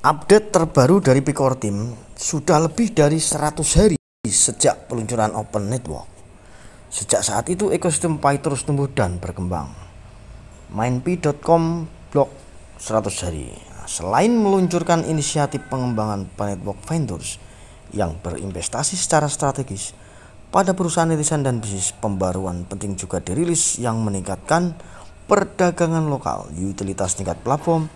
Update terbaru dari Picor Team, sudah lebih dari 100 hari sejak peluncuran Open Network. Sejak saat itu ekosistem Pi terus tumbuh dan berkembang. Mainpi.com blog 100 hari. Selain meluncurkan inisiatif pengembangan Pi Network Ventures yang berinvestasi secara strategis pada perusahaan netizen dan bisnis, pembaruan penting juga dirilis yang meningkatkan perdagangan lokal, utilitas tingkat platform,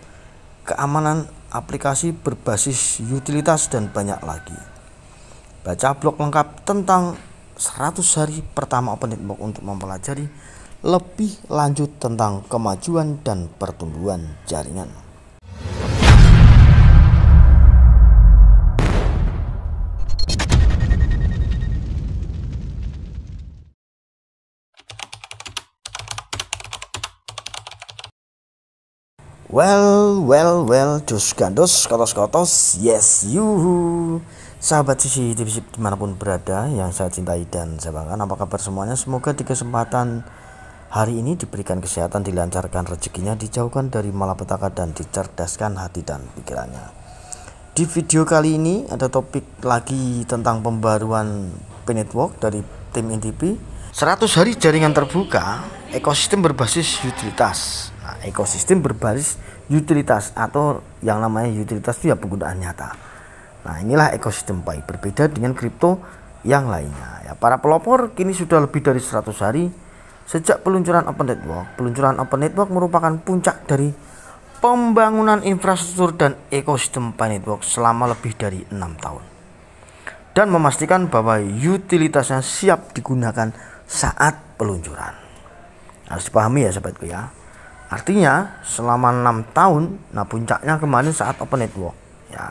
keamanan aplikasi berbasis utilitas, dan banyak lagi. Baca blog lengkap tentang 100 hari pertama Open Network untuk mempelajari lebih lanjut tentang kemajuan dan pertumbuhan jaringan. Well, dos gandos, kotos, yes, yuhu. Sahabat CCTV dimanapun berada yang saya cintai dan saya banggakan, apa kabar semuanya? Semoga di kesempatan hari ini diberikan kesehatan, dilancarkan rezekinya, dijauhkan dari malapetaka, dan dicerdaskan hati dan pikirannya. Di video kali ini ada topik lagi tentang pembaruan Pi Network dari tim NTP. 100 hari jaringan terbuka, ekosistem berbasis utilitas. Nah, ekosistem berbasis utilitas atau yang namanya utilitas itu ya penggunaan nyata. Nah, inilah ekosistem Pi, berbeda dengan kripto yang lainnya. Ya, para pelopor kini sudah lebih dari 100 hari sejak peluncuran Open Network. Peluncuran Open Network merupakan puncak dari pembangunan infrastruktur dan ekosistem Pi Network selama lebih dari 6 tahun. Dan memastikan bahwa utilitasnya siap digunakan saat peluncuran. Harus dipahami ya sahabatku ya. Artinya selama 6 tahun, nah puncaknya kemarin saat Open Network ya.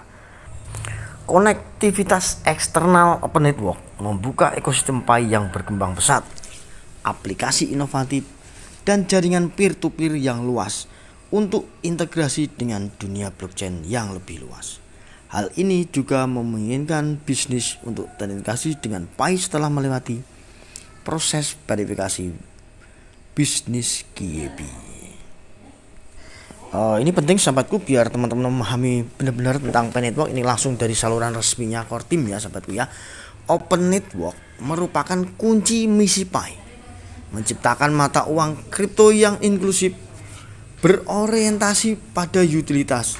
Konektivitas eksternal Open Network membuka ekosistem Pi yang berkembang pesat, aplikasi inovatif, dan jaringan peer-to-peer yang luas untuk integrasi dengan dunia blockchain yang lebih luas. Hal ini juga memungkinkan bisnis untuk terintegrasi dengan Pi setelah melewati proses verifikasi bisnis QIB. Ini penting sahabatku biar teman-teman memahami benar-benar tentang Pi Network. Ini langsung dari saluran resminya Core Team ya sahabatku ya. Open Network merupakan kunci misi Pi, menciptakan mata uang kripto yang inklusif, berorientasi pada utilitas,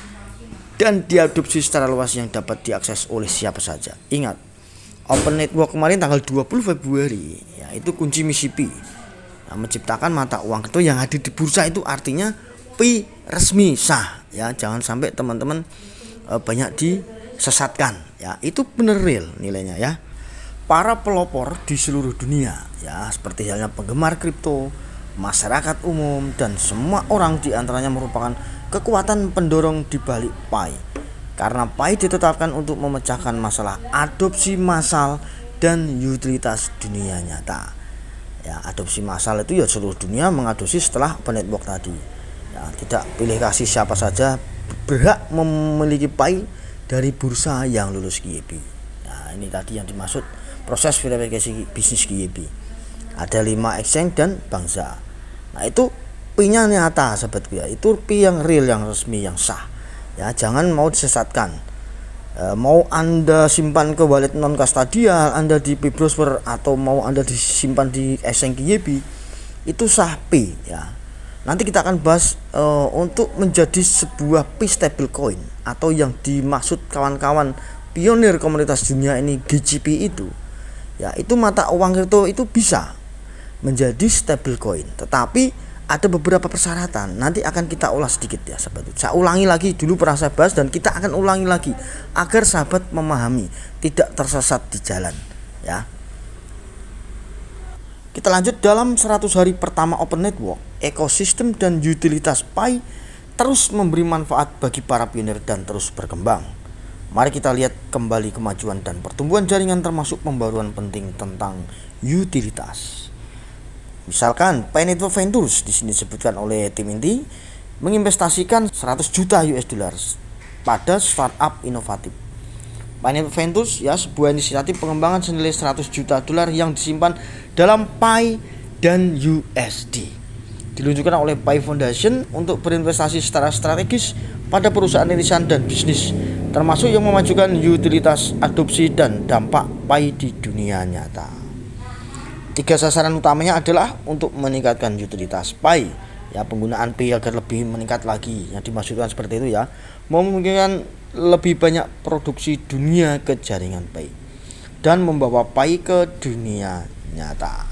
dan diadopsi secara luas yang dapat diakses oleh siapa saja. Ingat, Open Network kemarin tanggal 20 Februari ya, itu kunci misi Pi. Nah, menciptakan mata uang kripto yang hadir di bursa, itu artinya Pi resmi sah ya. Jangan sampai teman-teman banyak disesatkan ya. Itu bener real nilainya ya. Para pelopor di seluruh dunia ya, seperti halnya penggemar kripto, masyarakat umum, dan semua orang diantaranya merupakan kekuatan pendorong di balik Pi. Karena Pi ditetapkan untuk memecahkan masalah adopsi massal dan utilitas dunia nyata. Ya, adopsi massal itu ya seluruh dunia mengadopsi setelah Open Network tadi. Ya, tidak pilih kasih, siapa saja berhak memiliki Pi dari bursa yang lulus QIB. Nah, ini tadi yang dimaksud proses verifikasi bisnis QIB. Ada 5 exchange dan bangsa. Nah, itu Pi-nya nyata sahabatku ya. Itu Pi yang real, yang resmi, yang sah. Ya, jangan mau disesatkan. Mau Anda simpan ke wallet non kustodial, Anda di Pi browser, atau mau Anda disimpan di exchange QIB, itu sah Pi ya. Nanti kita akan bahas untuk menjadi sebuah Pi stablecoin atau yang dimaksud kawan-kawan pionir komunitas dunia ini GCP itu. Ya, itu mata uang kripto itu bisa menjadi stablecoin, tetapi ada beberapa persyaratan. Nanti akan kita ulas sedikit ya sahabat. Saya ulangi lagi dulu, pernah saya bahas, dan kita akan ulangi lagi agar sahabat memahami, tidak tersesat di jalan ya. Kita lanjut. Dalam 100 hari pertama Open Network, ekosistem dan utilitas Pi terus memberi manfaat bagi para pionir dan terus berkembang. Mari kita lihat kembali kemajuan dan pertumbuhan jaringan, termasuk pembaruan penting tentang utilitas. Misalkan Pi Network Ventures di sini disebutkan oleh tim inti menginvestasikan 100 juta US dollar pada startup inovatif. Pi Network Ventures ya, sebuah inisiatif pengembangan senilai 100 juta dolar yang disimpan dalam Pi dan USD. Diluncurkan oleh Pi Foundation untuk berinvestasi secara strategis pada perusahaan rintisan dan bisnis termasuk yang memajukan utilitas, adopsi, dan dampak Pi di dunia nyata. 3 sasaran utamanya adalah untuk meningkatkan utilitas Pi, ya, penggunaan Pi agar lebih meningkat lagi, yang dimaksudkan seperti itu ya, memungkinkan lebih banyak produksi dunia ke jaringan Pi dan membawa Pi ke dunia nyata.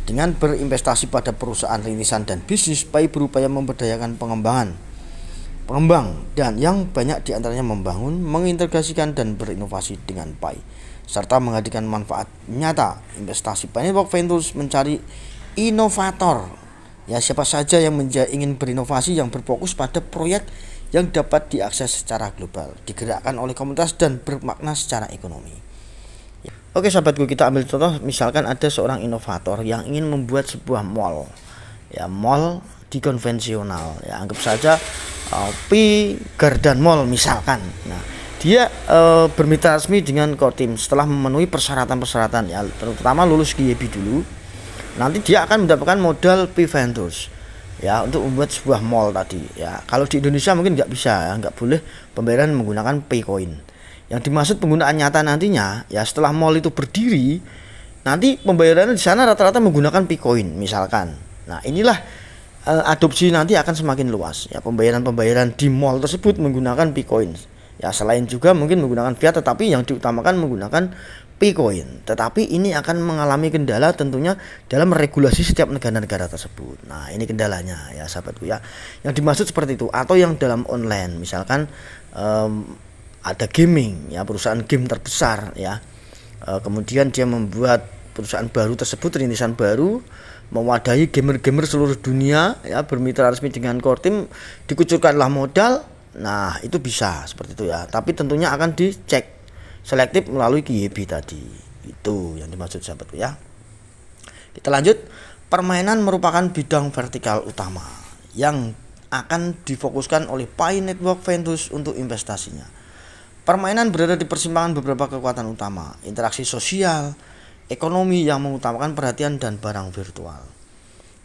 Dengan berinvestasi pada perusahaan rintisan dan bisnis, Pi berupaya memberdayakan pengembang dan yang banyak diantaranya membangun, mengintegrasikan dan berinovasi dengan Pi serta menghadirkan manfaat nyata. Investasi Pi Network Ventures mencari inovator, ya, siapa saja yang ingin berinovasi yang berfokus pada proyek yang dapat diakses secara global, digerakkan oleh komunitas dan bermakna secara ekonomi. Oke sahabatku, kita ambil contoh, misalkan ada seorang inovator yang ingin membuat sebuah mall, ya, mall di konvensional, ya, anggap saja Pi Garden Mall misalkan. Nah, dia bermitra resmi dengan Kodim setelah memenuhi persyaratan-persyaratan, ya, terutama lulus GIB dulu. Nanti dia akan mendapatkan modal Pi Ventures, ya, untuk membuat sebuah mall tadi, ya. Kalau di Indonesia mungkin nggak bisa, ya, nggak boleh pembayaran menggunakan Pi Coin. Yang dimaksud penggunaan nyata nantinya, ya, setelah mall itu berdiri, nanti pembayarannya di sana rata-rata menggunakan Pi Coin misalkan. Nah, inilah adopsi nanti akan semakin luas, ya, pembayaran di mall tersebut menggunakan Pi Coin. Ya, selain juga mungkin menggunakan fiat, tetapi yang diutamakan menggunakan Pi Coin. Tetapi ini akan mengalami kendala tentunya dalam regulasi setiap negara-negara tersebut. Nah, ini kendalanya, ya sahabatku, ya. Yang dimaksud seperti itu, atau yang dalam online misalkan ada gaming, ya, perusahaan game terbesar, ya, kemudian dia membuat perusahaan baru tersebut, rintisan baru, mewadahi gamer-gamer seluruh dunia, ya, bermitra resmi dengan core team, dikucurkanlah modal. Nah, itu bisa seperti itu, ya, tapi tentunya akan dicek selektif melalui GIB tadi. Itu yang dimaksud sahabatku, ya. Kita lanjut. Permainan merupakan bidang vertikal utama yang akan difokuskan oleh Pi Network Ventures untuk investasinya. Permainan berada di persimpangan beberapa kekuatan utama, interaksi sosial, ekonomi yang mengutamakan perhatian dan barang virtual.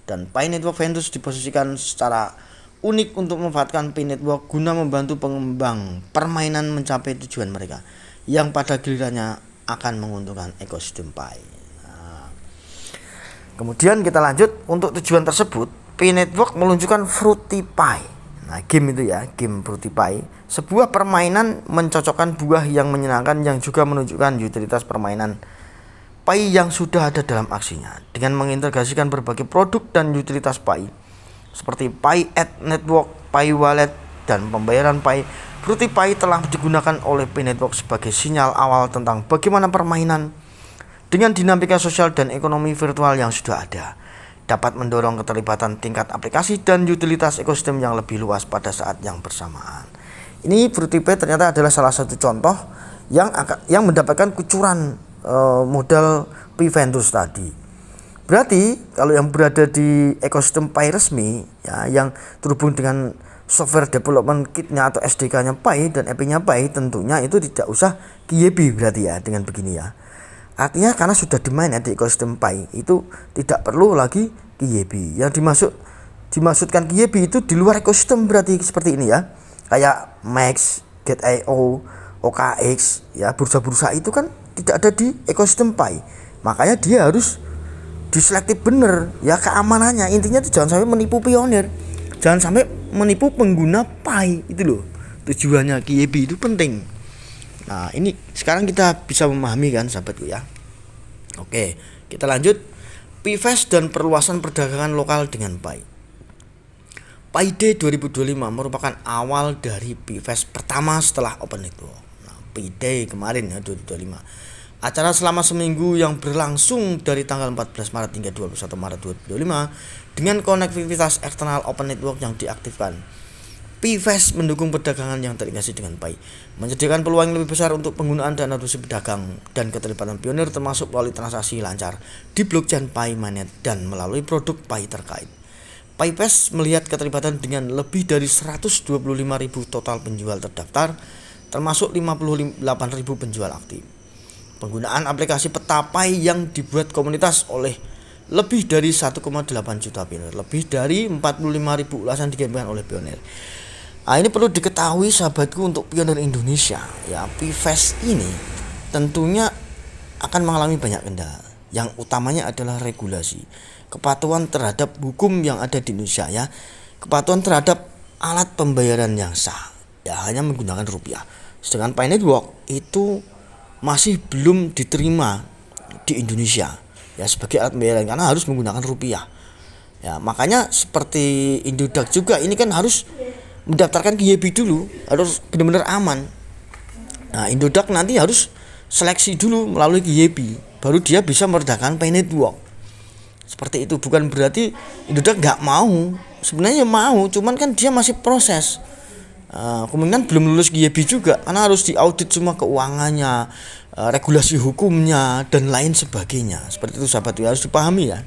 Dan Pi Network Ventures diposisikan secara unik untuk memanfaatkan Pi Network guna membantu pengembang permainan mencapai tujuan mereka, yang pada gilirannya akan menguntungkan ekosistem Pi. Nah, kemudian kita lanjut, untuk tujuan tersebut Pi Network meluncurkan Fruity Pi. Nah, game itu, ya, game Fruity Pi, sebuah permainan mencocokkan buah yang menyenangkan yang juga menunjukkan utilitas permainan Pi yang sudah ada dalam aksinya. Dengan mengintegrasikan berbagai produk dan utilitas Pi seperti Pi Ad Network, Pi Wallet, dan pembayaran Pi, Fruity Pi telah digunakan oleh Pi Network sebagai sinyal awal tentang bagaimana permainan dengan dinamika sosial dan ekonomi virtual yang sudah ada dapat mendorong keterlibatan tingkat aplikasi dan utilitas ekosistem yang lebih luas pada saat yang bersamaan. Ini Fruity Pi ternyata adalah salah satu contoh yang mendapatkan kucuran modal Pi Ventures tadi. Berarti kalau yang berada di ekosistem Pi resmi, ya, yang terhubung dengan software development kitnya atau SDK-nya Pi dan API-nya Pi, tentunya itu tidak usah GIB berarti, ya, dengan begini, ya. Artinya karena sudah dimain, ya, di ekosistem Pi itu tidak perlu lagi GIB. Yang dimaksudkan GIB itu di luar ekosistem berarti seperti ini, ya. Kayak Max, Get.io, OKX, ya, bursa-bursa itu kan tidak ada di ekosistem Pi. Makanya dia harus diselektif bener, ya, keamanannya. Intinya itu jangan sampai menipu pionir. Jangan sampai menipu pengguna Pi, itu loh. Tujuannya GIB itu penting. Nah, ini sekarang kita bisa memahami kan sahabatku, ya. Oke, kita lanjut. PIVES dan perluasan perdagangan lokal dengan Pi. Pi Day 2025 merupakan awal dari PIVES pertama setelah Open Network. Nah, Pi Day kemarin, ya, 2025. Acara selama seminggu yang berlangsung dari tanggal 14 Maret hingga 21 Maret 2025 dengan konektivitas eksternal Open Network yang diaktifkan. PIVES mendukung perdagangan yang terintegrasi dengan Pi, menyediakan peluang yang lebih besar untuk penggunaan dan adopsi pedagang dan keterlibatan pionir termasuk melalui transaksi lancar di blockchain Pi Mainnet dan melalui produk Pi terkait. PIVES melihat keterlibatan dengan lebih dari 125.000 total penjual terdaftar, termasuk 58.000 penjual aktif. Penggunaan aplikasi peta Pi yang dibuat komunitas oleh lebih dari 1,8 juta pionir, lebih dari 45.000 ulasan digambarkan oleh pionir. Nah, ini perlu diketahui sahabatku untuk pionir Indonesia ya, PFAS ini tentunya akan mengalami banyak kendala. Yang utamanya adalah regulasi, kepatuhan terhadap hukum yang ada di Indonesia ya, kepatuhan terhadap alat pembayaran yang sah ya, hanya menggunakan rupiah. Sedangkan Pi Network itu masih belum diterima di Indonesia ya sebagai alat pembayaran karena harus menggunakan rupiah. Ya, makanya seperti Indodax juga ini kan harus mendaftarkan ke YB dulu, harus benar-benar aman. Nah, Indodax nanti harus seleksi dulu melalui YB, baru dia bisa meredakan Pi Network. Seperti itu, bukan berarti Indodax nggak mau, sebenarnya mau, cuman kan dia masih proses. Kemungkinan belum lulus YB juga, karena harus diaudit semua keuangannya, regulasi hukumnya dan lain sebagainya. Seperti itu sahabat, harus dipahami ya.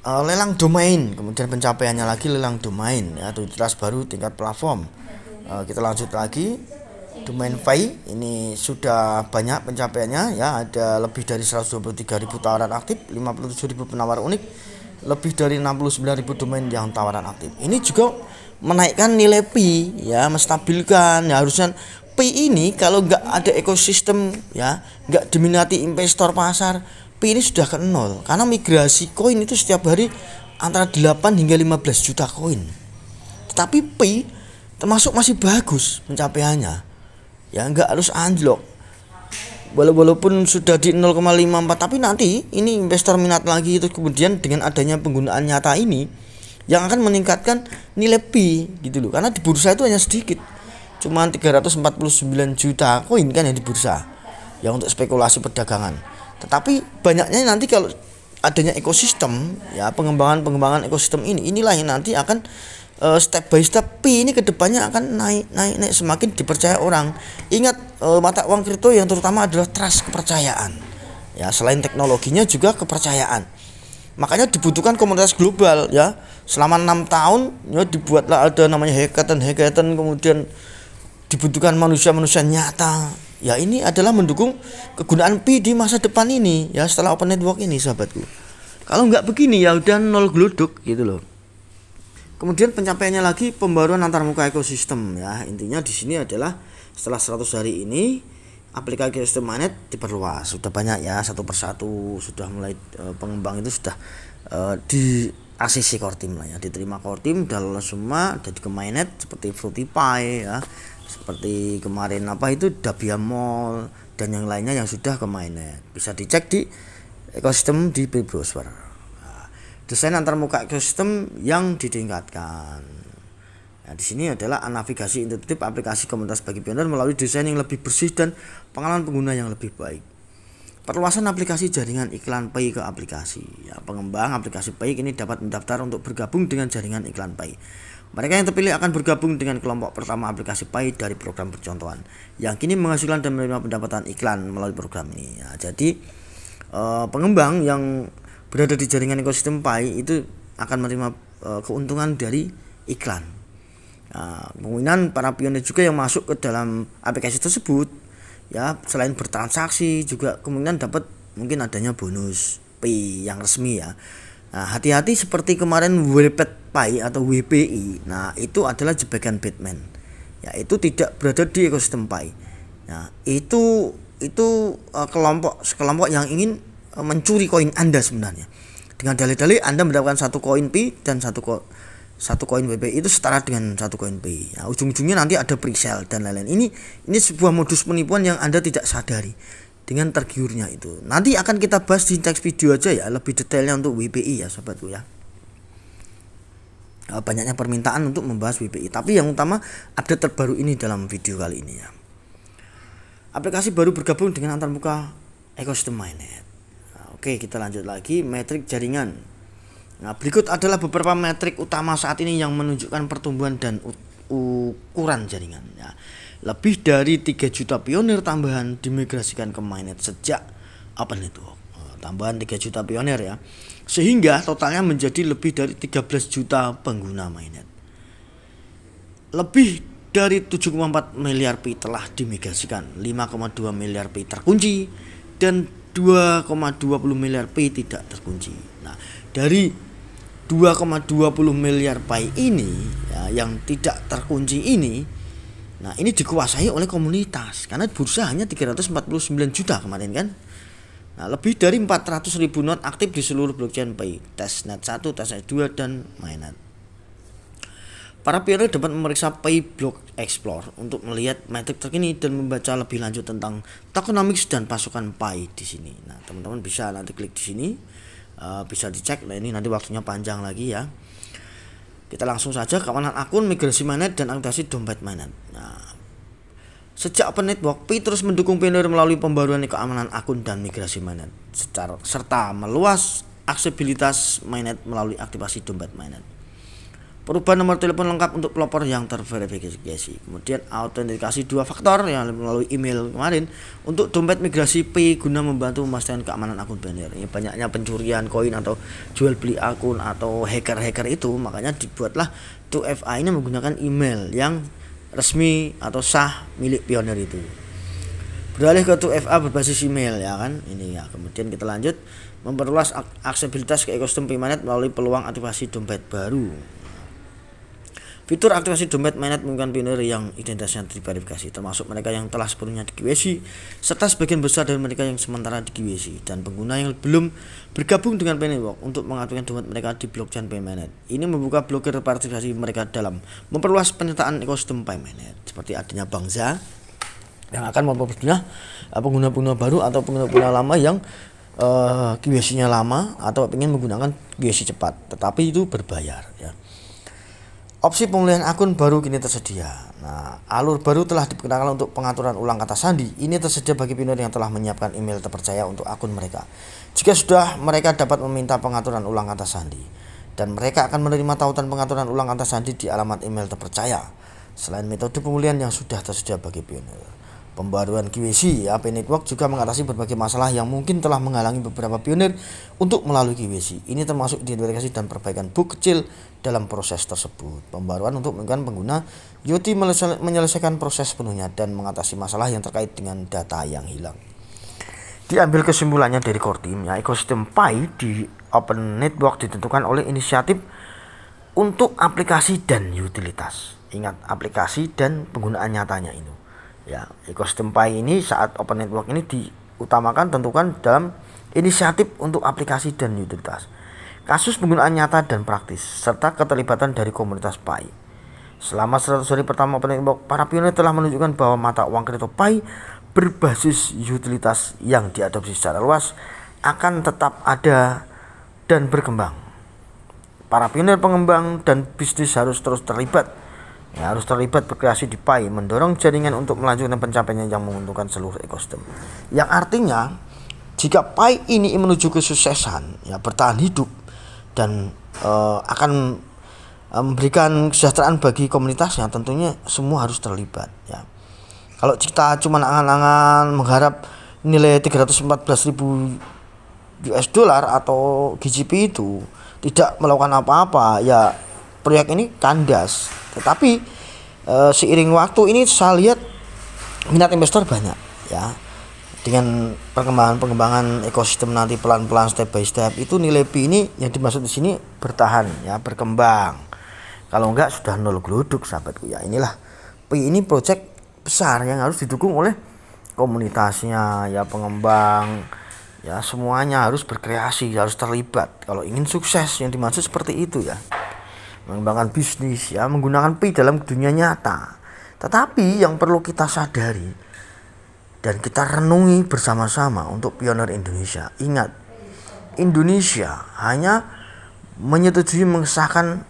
Lelang domain, kemudian pencapaiannya lagi lelang domain ya, identitas baru tingkat platform. Kita lanjut lagi, domain Pi ini sudah banyak pencapaiannya ya, ada lebih dari 123.000 tawaran aktif, 57.000 penawar unik, lebih dari 69.000 domain yang tawaran aktif. Ini juga menaikkan nilai Pi ya, menstabilkan ya. Harusnya Pi ini kalau nggak ada ekosistem ya, nggak diminati investor pasar, Pi ini sudah ke nol, karena migrasi koin itu setiap hari antara 8 hingga 15 juta koin. Tetapi Pi termasuk masih bagus pencapaiannya ya, nggak harus anjlok walaupun sudah di 0,54, tapi nanti ini investor minat lagi, itu kemudian dengan adanya penggunaan nyata ini yang akan meningkatkan nilai Pi gitu loh, karena di bursa itu hanya sedikit, cuma 349 juta koin kan yang di bursa yang untuk spekulasi perdagangan. Tetapi banyaknya nanti kalau adanya ekosistem ya, pengembangan ekosistem inilah yang nanti akan step by step Pi ini kedepannya akan naik semakin dipercaya orang. Ingat, mata uang kripto yang terutama adalah trust, kepercayaan ya, selain teknologinya juga kepercayaan. Makanya dibutuhkan komunitas global ya, selama 6 tahun ya dibuatlah ada namanya hackathon, kemudian dibutuhkan manusia nyata. Ya, ini adalah mendukung kegunaan Pi di masa depan ini ya, setelah Open Network ini sahabatku. Kalau nggak begini ya udah nol gluduk gitu loh. Kemudian pencapaiannya lagi, pembaruan antarmuka ekosistem ya. Intinya di sini adalah setelah 100 hari ini aplikasi ekosistem mainnet diperluas, sudah banyak ya, satu persatu sudah mulai pengembang itu sudah di ACC core team lah ya, diterima core team, udah lolos semua, jadi ke mainnet seperti FruityPi ya, seperti kemarin apa itu Dabia Mall dan yang lainnya yang sudah ke mainnet, bisa dicek di ekosistem di browser. Nah, desain antarmuka ekosistem yang ditingkatkan. Nah, di sini adalah navigasi intuitif aplikasi komunitas bagi pionir melalui desain yang lebih bersih dan pengalaman pengguna yang lebih baik. Perluasan aplikasi jaringan iklan Pi ke aplikasi. Ya, pengembang aplikasi Pi ini dapat mendaftar untuk bergabung dengan jaringan iklan Pi. Mereka yang terpilih akan bergabung dengan kelompok pertama aplikasi Pi dari program percontohan, yang kini menghasilkan dan menerima pendapatan iklan melalui program ini. Ya, jadi pengembang yang berada di jaringan ekosistem Pi itu akan menerima keuntungan dari iklan. Nah, kemungkinan para pionir juga yang masuk ke dalam aplikasi tersebut ya, selain bertransaksi juga kemungkinan dapat mungkin adanya bonus Pi yang resmi ya. Nah, hati-hati seperti kemarin Webpad Pi atau WPI. Nah, itu adalah jebakan Batman. Ya, itu tidak berada di ekosistem Pi. Nah, itu kelompok yang ingin mencuri koin Anda sebenarnya. Dengan dalih-dalih Anda mendapatkan satu koin Pi dan satu koin WPI itu setara dengan satu koin Pi. Nah, ujung-ujungnya nanti ada pre-sale dan lain-lain. Ini sebuah modus penipuan yang Anda tidak sadari dengan tergiurnya itu. Nanti akan kita bahas di teks video aja ya, lebih detailnya untuk WPI ya sobatku ya. Banyaknya permintaan untuk membahas WPI, tapi yang utama update terbaru ini dalam video kali ini ya. Aplikasi baru bergabung dengan antarmuka ekosistem mainnet. Nah, oke, kita lanjut lagi, metrik jaringan. Nah, berikut adalah beberapa metrik utama saat ini yang menunjukkan pertumbuhan dan ukuran jaringan ya. Lebih dari 3 juta pionir tambahan dimigrasikan ke mainnet sejak Open Network. Tambahan 3 juta pionir ya. Sehingga totalnya menjadi lebih dari 13 juta pengguna mainnet. Lebih dari 7,4 miliar Pi telah dimigrasikan, 5,2 miliar Pi terkunci dan 2,20 miliar Pi tidak terkunci. Nah, dari 2,20 miliar Pi ini ya, yang tidak terkunci ini, nah ini dikuasai oleh komunitas karena bursa hanya 349 juta kemarin kan. Nah, lebih dari 400.000 node aktif di seluruh blockchain Pi, testnet 1, testnet 2 dan mainnet. Para pionir dapat memeriksa Pi Block Explorer untuk melihat metrik terkini dan membaca lebih lanjut tentang tokenomics dan pasukan Pi di sini. Nah, teman-teman bisa nanti klik di sini, bisa dicek. Nah, ini nanti waktunya panjang lagi ya. Kita langsung saja keamanan akun, migrasi mainnet dan aktivasi dompet mainnet. Nah, sejak Open Network, Pi terus mendukung pionir melalui pembaruan keamanan akun dan migrasi mainnet, serta meluas aksesibilitas mainnet melalui aktivasi dompet mainnet. Perubahan nomor telepon lengkap untuk pelopor yang terverifikasi. Kemudian autentikasi 2 faktor yang melalui email kemarin untuk dompet migrasi Pi guna membantu memastikan keamanan akun pionir. Ini banyaknya pencurian koin atau jual beli akun atau hacker-hacker itu, makanya dibuatlah 2FA ini menggunakan email yang resmi atau sah milik pionir itu. Beralih ke 2FA berbasis email ya kan. Ini ya. Kemudian kita lanjut memperluas aksesibilitas ke ekosistem Pi mainnet melalui peluang aktivasi dompet baru. Fitur aktivasi dompet mainnet memungkinkan pionir yang identitasnya diverifikasi, termasuk mereka yang telah sepenuhnya di KYC, serta sebagian besar dari mereka yang sementara di KYC, dan pengguna yang belum bergabung dengan Pi Network untuk mengaktifkan dompet mereka di blockchain Pi mainnet. Ini membuka blokir partisipasi mereka dalam memperluas penyertaan ekosistem Pi mainnet, seperti adanya Bangsa yang akan mempermudah pengguna-pengguna baru atau pengguna-pengguna lama yang KYC-nya lama atau ingin menggunakan KYC cepat, tetapi itu berbayar ya. Opsi pemulihan akun baru kini tersedia. Nah, alur baru telah diperkenalkan untuk pengaturan ulang kata sandi. Ini tersedia bagi pionir yang telah menyiapkan email terpercaya untuk akun mereka. Jika sudah, mereka dapat meminta pengaturan ulang kata sandi, dan mereka akan menerima tautan pengaturan ulang kata sandi di alamat email terpercaya. Selain metode pemulihan yang sudah tersedia bagi pionir, pembaruan KYC Pi Network juga mengatasi berbagai masalah yang mungkin telah menghalangi beberapa pionir untuk melalui KYC. Ini termasuk identifikasi dan perbaikan bug kecil dalam proses tersebut. Pembaruan untuk memungkinkan pengguna IoT menyelesaikan proses sepenuhnya dan mengatasi masalah yang terkait dengan data yang hilang. Diambil kesimpulannya dari core team, ya, ekosistem Pi di Open Network ditentukan oleh inisiatif untuk aplikasi dan utilitas. Ingat, aplikasi dan penggunaan nyatanya itu. Ya, ekosistem Pi ini saat Open Network ini diutamakan tentukan dalam inisiatif untuk aplikasi dan utilitas, kasus penggunaan nyata dan praktis, serta keterlibatan dari komunitas Pi. Selama 100 hari pertama Open Network, para pionir telah menunjukkan bahwa mata uang kripto Pi berbasis utilitas yang diadopsi secara luas akan tetap ada dan berkembang. Para pionir pengembang dan bisnis harus terus terlibat. Ya, harus terlibat berkreasi di Pi, mendorong jaringan untuk melanjutkan pencapaian yang menguntungkan seluruh ekosistem. Yang artinya, jika Pi ini menuju kesuksesan, ya, bertahan hidup dan akan memberikan kesejahteraan bagi komunitasnya, tentunya semua harus terlibat. Ya. Kalau kita cuma angan-angan mengharap nilai 314.000 US dollar atau GCP itu tidak melakukan apa-apa, ya proyek ini kandas. Tetapi seiring waktu ini saya lihat minat investor banyak ya. Dengan pengembangan ekosistem nanti pelan-pelan step by step, itu nilai Pi ini yang dimaksud di sini bertahan ya, berkembang. Kalau enggak sudah nol geluduk sahabatku ya. Inilah Pi ini project besar yang harus didukung oleh komunitasnya ya, pengembang ya, semuanya harus berkreasi, harus terlibat kalau ingin sukses. Yang dimaksud seperti itu ya, mengembangkan bisnis ya, menggunakan Pi dalam dunia nyata. Tetapi yang perlu kita sadari dan kita renungi bersama-sama untuk pionir Indonesia, ingat, Indonesia hanya menyetujui mengesahkan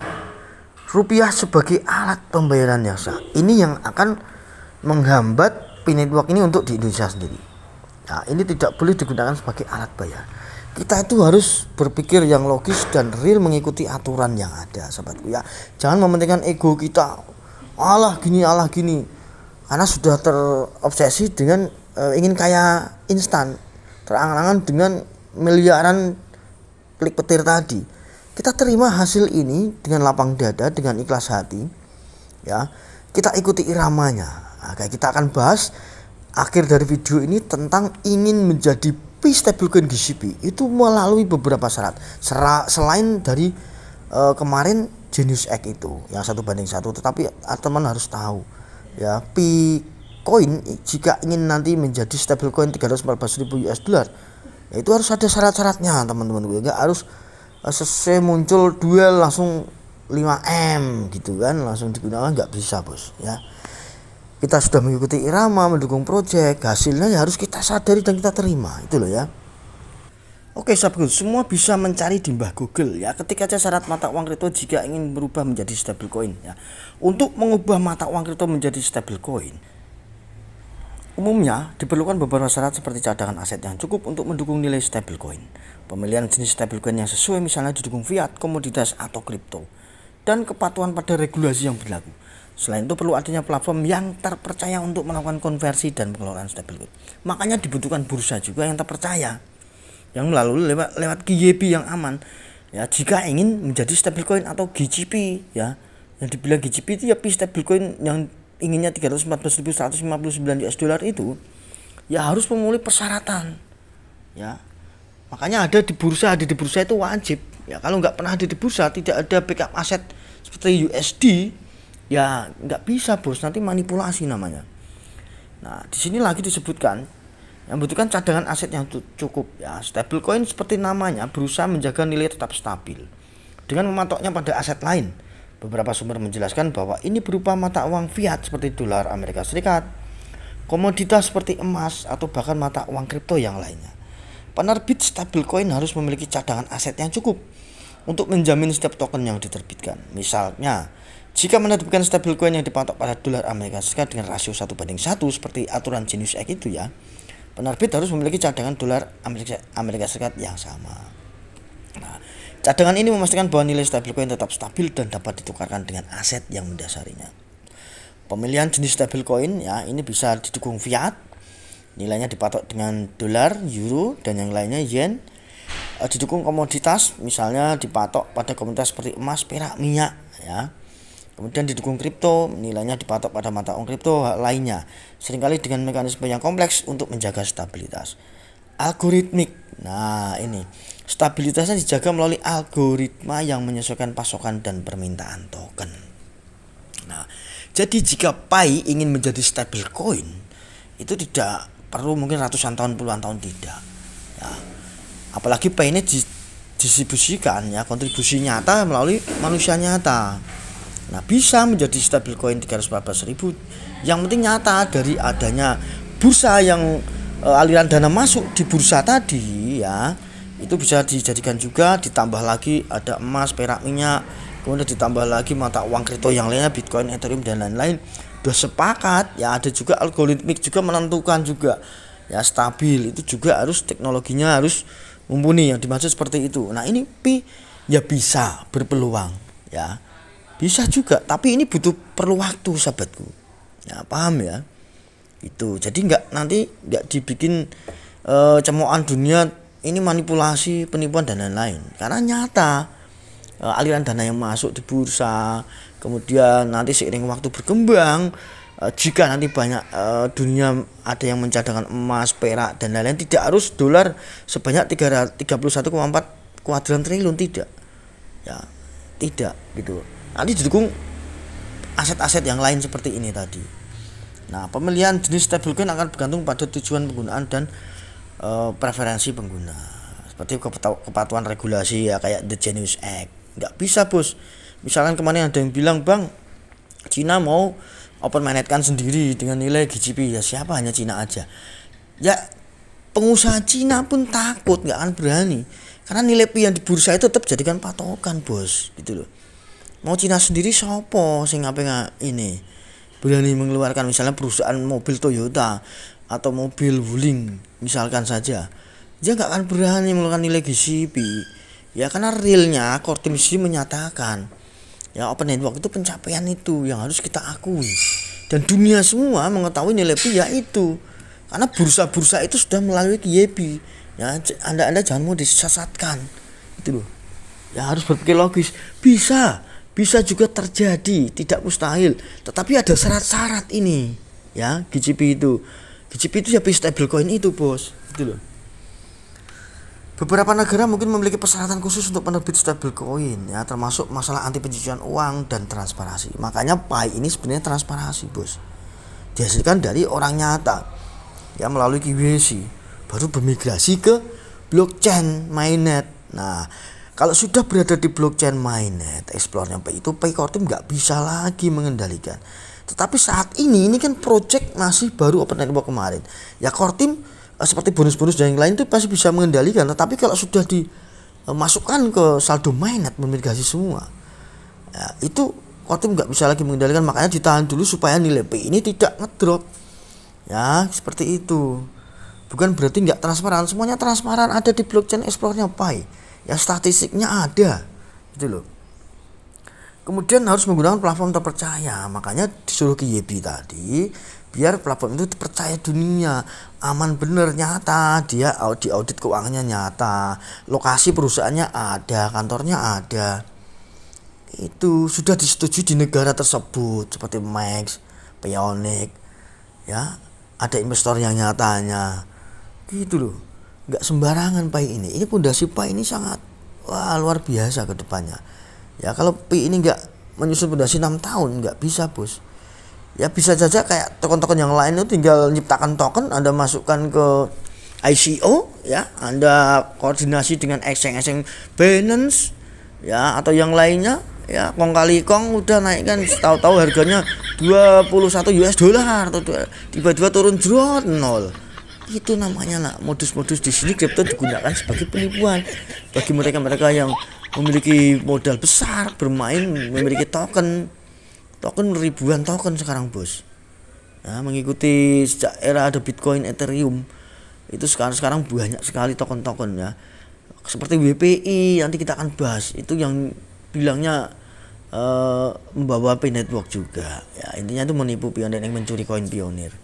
rupiah sebagai alat pembayaran yang sah. Ini yang akan menghambat Pi Network ini untuk di Indonesia sendiri. Nah, ini tidak boleh digunakan sebagai alat bayar. Kita itu harus berpikir yang logis dan real mengikuti aturan yang ada, sahabatku ya. Jangan mementingkan ego kita. Allah gini. Karena sudah terobsesi dengan ingin kaya instan, terangan-angan dengan miliaran klik petir tadi. Kita terima hasil ini dengan lapang dada, dengan ikhlas hati. Ya, kita ikuti iramanya. Nah, kita akan bahas akhir dari video ini tentang ingin menjadi Pi stablecoin GCP itu melalui beberapa syarat. Selain dari kemarin Genius X itu yang 1:1, tetapi teman harus tahu ya, P-Coin jika ingin nanti menjadi stablecoin 314.000 US dollar, ya itu harus ada syarat-syaratnya teman-teman. Enggak harus sesuai muncul duel langsung 5M gitu kan langsung digunakan, nggak bisa bos ya. Kita sudah mengikuti irama, mendukung project, hasilnya ya harus kita sadari dan kita terima, itu loh ya. Oke sahabat, semua bisa mencari di mbah Google ya. Ketika aja syarat mata uang kripto jika ingin berubah menjadi stablecoin ya. Untuk mengubah mata uang kripto menjadi stablecoin, umumnya diperlukan beberapa syarat seperti cadangan aset yang cukup untuk mendukung nilai stablecoin, pemilihan jenis stablecoin yang sesuai misalnya didukung fiat, komoditas atau kripto, dan kepatuhan pada regulasi yang berlaku. Selain itu perlu adanya platform yang terpercaya untuk melakukan konversi dan pengelolaan stablecoin. Makanya dibutuhkan bursa juga yang terpercaya, yang melalui lewat GYP yang aman ya, jika ingin menjadi stablecoin atau GCP ya. Yang dibilang GCP itu ya stablecoin yang inginnya 314.159 US dollar itu ya harus memenuhi persyaratan ya. Makanya ada di bursa itu wajib ya. Kalau nggak pernah ada di bursa, tidak ada backup aset seperti USD ya nggak bisa bos, nanti manipulasi namanya. Nah di sini lagi disebutkan yang membutuhkan cadangan aset yang cukup ya. Stablecoin seperti namanya berusaha menjaga nilai tetap stabil dengan mematoknya pada aset lain. Beberapa sumber menjelaskan bahwa ini berupa mata uang fiat seperti dolar Amerika Serikat, komoditas seperti emas, atau bahkan mata uang kripto yang lainnya. Penerbit stablecoin harus memiliki cadangan aset yang cukup untuk menjamin setiap token yang diterbitkan. Misalnya, jika menerbitkan stablecoin yang dipatok pada dolar Amerika Serikat dengan rasio 1:1 seperti aturan Genius X itu ya, penerbit harus memiliki cadangan dolar Amerika Serikat yang sama. Nah, cadangan ini memastikan bahwa nilai stablecoin tetap stabil dan dapat ditukarkan dengan aset yang mendasarinya. Pemilihan jenis stablecoin ya, ini bisa didukung fiat, nilainya dipatok dengan dolar, euro, dan yang lainnya yen. Didukung komoditas, misalnya dipatok pada komoditas seperti emas, perak, minyak ya. Kemudian didukung kripto, nilainya dipatok pada mata uang kripto lainnya, seringkali dengan mekanisme yang kompleks untuk menjaga stabilitas. Algoritmik, nah ini stabilitasnya dijaga melalui algoritma yang menyesuaikan pasokan dan permintaan token. Nah, jadi jika Pi ingin menjadi stablecoin, itu tidak perlu mungkin ratusan tahun, puluhan tahun, tidak ya. Apalagi Pi ini didistribusikan ya, kontribusi nyata melalui manusia nyata. Nah, bisa menjadi stablecoin 314.000 yang penting nyata dari adanya bursa yang aliran dana masuk di bursa tadi ya. Itu bisa dijadikan juga, ditambah lagi ada emas, perak, minyak, kemudian ditambah lagi mata uang kripto yang lainnya, Bitcoin, Ethereum, dan lain-lain. Udah sepakat ya, ada juga algoritmik juga menentukan juga ya, stabil itu juga harus teknologinya harus mumpuni, yang dimaksud seperti itu. Nah, ini Pi ya bisa berpeluang ya. Bisa juga, tapi ini perlu waktu sahabatku ya, paham ya itu. Jadi nanti nggak dibikin cemoohan dunia ini manipulasi, penipuan dan lain-lain, karena nyata aliran dana yang masuk di bursa. Kemudian nanti seiring waktu berkembang, jika nanti banyak dunia ada yang mencadangkan emas, perak dan lain-lain, tidak harus dolar sebanyak 31,4 kuadran triliun, tidak ya, tidak gitu. Nanti didukung aset-aset yang lain seperti ini tadi. Nah, pemilihan jenis stablecoin akan bergantung pada tujuan penggunaan dan preferensi pengguna. Seperti kepatuhan regulasi ya, kayak The Genius X. Nggak bisa bos. Misalkan kemarin ada yang bilang, bang, Cina mau open mainnet-kan sendiri dengan nilai GCP. Ya siapa, hanya Cina aja. Ya pengusaha Cina pun takut, nggak akan berani. Karena nilai Pi yang di bursa itu tetap jadikan patokan bos, gitu loh. Mau Cina sendiri sopo sing ini berani mengeluarkan misalnya perusahaan mobil Toyota atau mobil Wuling misalkan saja, dia nggak akan berani mengeluarkan nilai GCP ya, karena realnya core team menyatakan ya, open network itu pencapaian itu yang harus kita akui, dan dunia semua mengetahui nilai Pi ya itu, karena bursa-bursa itu sudah melalui GYP ya. Anda jangan mau disesatkan itu loh ya, harus berpikir logis. Bisa juga terjadi, tidak mustahil, tetapi ada syarat-syarat ini ya. GCP itu ya stablecoin itu bos, gitu loh. Beberapa negara mungkin memiliki persyaratan khusus untuk penerbit stablecoin ya, termasuk masalah anti pencucian uang dan transparansi. Makanya Pi ini sebenarnya transparansi, Bos. Dihasilkan dari orang nyata ya melalui KYC, baru bermigrasi ke blockchain mainnet. Nah, kalau sudah berada di blockchain mainnet, explore-nya Pi itu Pi Core Team nggak bisa lagi mengendalikan. Tetapi saat ini kan project masih baru open network kemarin. Ya Core Team seperti bonus-bonus dan yang lain itu pasti bisa mengendalikan, tetapi kalau sudah dimasukkan ke saldo mainnet memigrasi semua ya, itu Core Team nggak bisa lagi mengendalikan. Makanya ditahan dulu supaya nilai Pi ini tidak ngedrop ya, seperti itu. Bukan berarti nggak transparan, semuanya transparan, ada di blockchain explore-nya Pi ya, statistiknya ada gitu loh. Kemudian harus menggunakan platform terpercaya, makanya disuruh ke YB tadi biar platform itu dipercaya dunia, aman bener, nyata, dia di audit keuangannya nyata, lokasi perusahaannya ada, kantornya ada, itu sudah disetujui di negara tersebut seperti Max, Pioneer ya, ada investor yang nyatanya gitu loh. Nggak sembarangan Pi ini pondasi Pi ini sangat luar biasa ke depannya ya. Kalau Pi ini nggak menyusun pondasi 6 tahun nggak bisa, Bos. Ya bisa saja kayak token-token yang lain itu tinggal nyiptakan token, Anda masukkan ke ICO ya, Anda koordinasi dengan exchange Binance ya atau yang lainnya ya, kong kali kong udah naikkan, tahu-tahu harganya 21 US dollar atau tiba-tiba turun jrot nol. Itu namanya modus-modus di sini kripto digunakan sebagai penipuan bagi mereka-mereka yang memiliki modal besar bermain memiliki token ribuan token sekarang, Bos. Nah, mengikuti sejak era ada Bitcoin, Ethereum, itu sekarang banyak sekali token-token ya. Seperti WPI nanti kita akan bahas, itu yang bilangnya membawa Pi network juga. Ya, intinya itu menipu pionir yang mencuri koin pionir.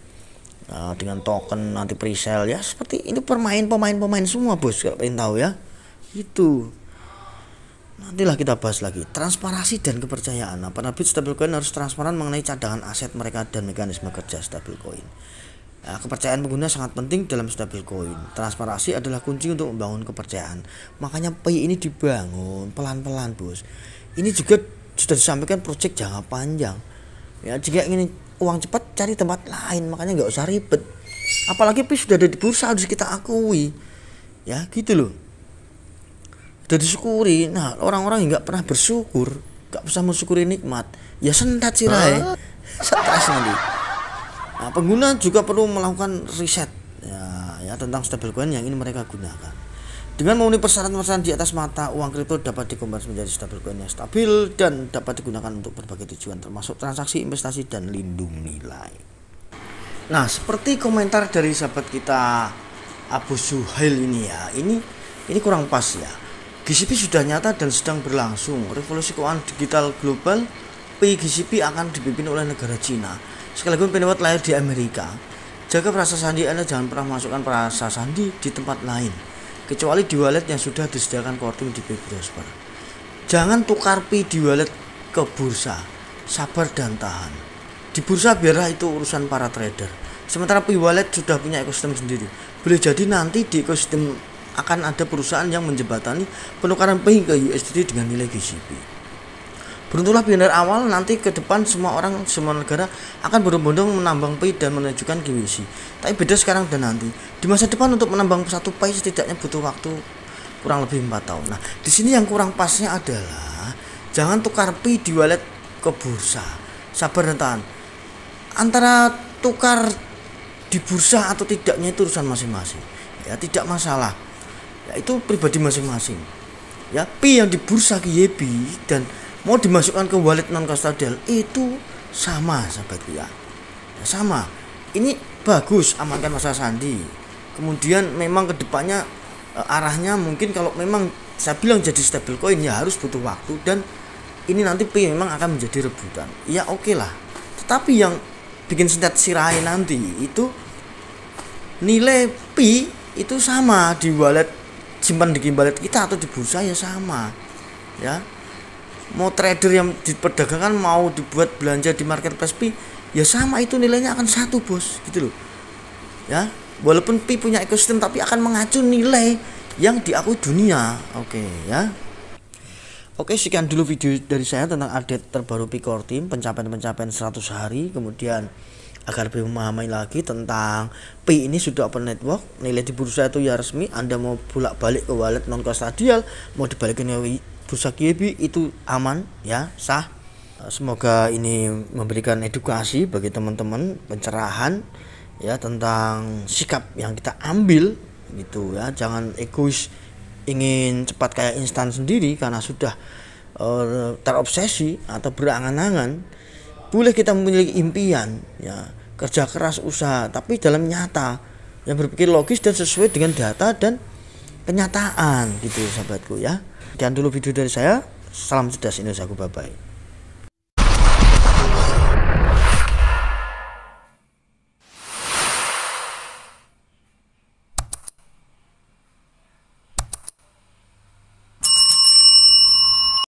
Dengan token nanti pre-sale ya, seperti ini pemain semua, Bos, kalau pengen tahu ya. Itu nantilah kita bahas lagi. Transparansi dan kepercayaan. Penerbit stablecoin harus transparan mengenai cadangan aset mereka dan mekanisme kerja stablecoin. Kepercayaan pengguna sangat penting dalam stablecoin. Transparansi adalah kunci untuk membangun kepercayaan. Makanya Pi ini dibangun pelan-pelan, Bos. Ini juga sudah disampaikan proyek jangka panjang. Ya, jika ingin uang cepat cari tempat lain, makanya nggak usah ribet. Apalagi Pi sudah ada di bursa, harus kita akui. Ya, gitu loh. Sudah disyukuri. Nah, orang-orang yang nggak pernah bersyukur, nggak bisa mensyukuri nikmat, ya sentat sih Rai, stres nanti. Nah, pengguna juga perlu melakukan riset ya tentang stablecoin yang ini mereka gunakan. Dengan memenuhi persyaratan di atas mata, uang kripto dapat dikonversi menjadi stablecoin yang stabil dan dapat digunakan untuk berbagai tujuan, termasuk transaksi, investasi, dan lindung nilai. Nah, seperti komentar dari sahabat kita Abu Suhail ini ya, ini kurang pas ya. GCP sudah nyata dan sedang berlangsung. Revolusi keuangan digital global GCP akan dipimpin oleh negara Cina. Sekaligus pendapat lahir di Amerika. Jaga perasa sandi Anda, jangan pernah masukkan perasa sandi di tempat lain, kecuali di wallet yang sudah disediakan Core Team di Pi Prosper. Jangan tukar Pi di wallet ke bursa. Sabar dan tahan. Di bursa biarlah itu urusan para trader. Sementara Pi wallet sudah punya ekosistem sendiri. Boleh jadi nanti di ekosistem akan ada perusahaan yang menjembatani penukaran Pi ke USDT dengan nilai GCP. Beruntunglah pionir awal, nanti ke depan semua negara akan berbondong-bondong menambang Pi dan menunjukkan KYC. Tapi beda sekarang dan nanti. Di masa depan untuk menambang satu Pi setidaknya butuh waktu kurang lebih 4 tahun. Nah, di sini yang kurang pasnya adalah jangan tukar Pi di wallet ke bursa. Sabar dan tahan. Antara tukar di bursa atau tidaknya itu urusan masing-masing. Ya, tidak masalah. Ya, itu pribadi masing-masing. Ya, Pi yang di bursa YB dan mau dimasukkan ke wallet non custodial itu sama, sahabatku ya. Ya, sama. Ini bagus, amankan masa sandi. Kemudian memang kedepannya arahnya mungkin kalau memang saya bilang jadi stablecoin ya harus butuh waktu, dan ini nanti Pi memang akan menjadi rebutan. Ya oke lah. Tetapi yang bikin sentet sirai nanti itu nilai Pi itu sama di wallet, simpan di wallet kita atau di bursa ya sama. Ya. Mau trader yang diperdagangkan mau dibuat belanja di marketplace Pi ya sama, itu nilainya akan satu, Bos, gitu loh. Ya, walaupun Pi punya ekosistem tapi akan mengacu nilai yang diakui dunia. Oke ya. Oke, sekian dulu video dari saya tentang update terbaru Picor Team, pencapaian 100 hari. Kemudian agar lebih memahami lagi tentang P ini sudah open network, nilai di bursa itu ya resmi. Anda mau bolak-balik ke wallet non kustodial, mau dibalikin ke bursa QIB itu aman ya, sah. Semoga ini memberikan edukasi bagi teman-teman, pencerahan ya tentang sikap yang kita ambil gitu ya. Jangan egois ingin cepat kayak instan sendiri karena sudah terobsesi atau berangan-angan. Boleh kita memiliki impian ya, kerja keras, usaha, tapi dalam nyata yang berpikir logis dan sesuai dengan data dan kenyataan gitu sahabatku ya. Sekian dulu video dari saya. Salam cerdas Indonesia, bye bye.